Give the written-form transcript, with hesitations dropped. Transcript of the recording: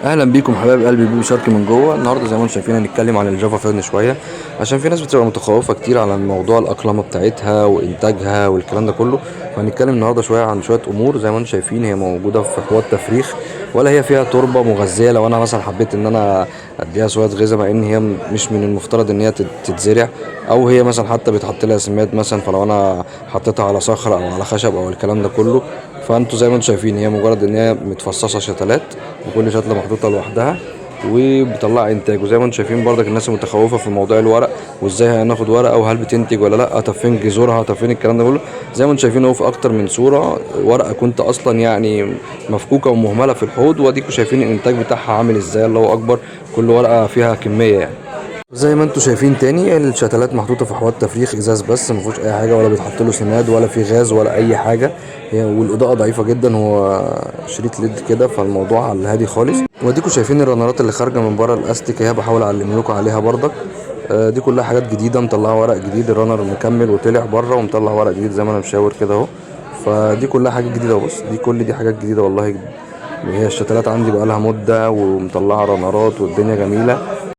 اهلا بيكم حبايب قلبي، بيبي شاركي من جوه. النهارده زي ما انتم شايفين هنتكلم عن الجافا فيرن شويه، عشان في ناس بتبقى متخوفه كتير على موضوع الاقلمه بتاعتها وانتاجها والكلام ده كله. فهنتكلم النهارده شويه عن شويه امور. زي ما انتم شايفين هي موجوده في حوض تفريخ، ولا هي فيها تربه مغذيه لو انا مثلا حبيت ان انا اديها شويه غذاء، مع ان هي مش من المفترض ان هي تتزرع، او هي مثلا حتى بيتحط لها سماد مثلا. فلو انا حطيتها على صخره او على خشب او الكلام ده كله، فانتوا زي ما انتم شايفين هي مجرد ان هي متفصصه شتلات، وكل شتله محطوطه لوحدها وبيطلع انتاج. وزي ما انتم شايفين برضك الناس المتخوفه في موضوع الورق، وازاي هناخد ورقه وهل بتنتج ولا لا، طب فين جذورها، طب فين الكلام ده كله. زي ما انتم شايفين اهو في اكتر من صوره ورقه كنت اصلا يعني مفكوكه ومهمله في الحوض، واديكم شايفين الانتاج بتاعها عامل ازاي. الله اكبر، كل ورقه فيها كميه يعني. زي ما انتم شايفين تاني الشتلات محطوطه في حوض تفريخ ازاز بس، ما فيهوش اي حاجه، ولا بيتحط له سماد ولا في غاز ولا اي حاجه. هي والاضاءه ضعيفه جدا، هو شريط ليد كده، فالموضوع على الهادي خالص. واديكم شايفين الرنرات اللي خارجه من بره الاستيك، هي بحاول اعلم لكم عليها برضك. دي كلها حاجات جديده، مطلعه ورق جديد، الرنر مكمل وطلع بره ومطلع ورق جديد زي ما انا مشاور كده اهو. فدي كلها حاجات جديده. بص كل دي حاجات جديده والله. هي الشتلات عندي بقالها مدة ومطلعة رنرات والدنيا جميلة.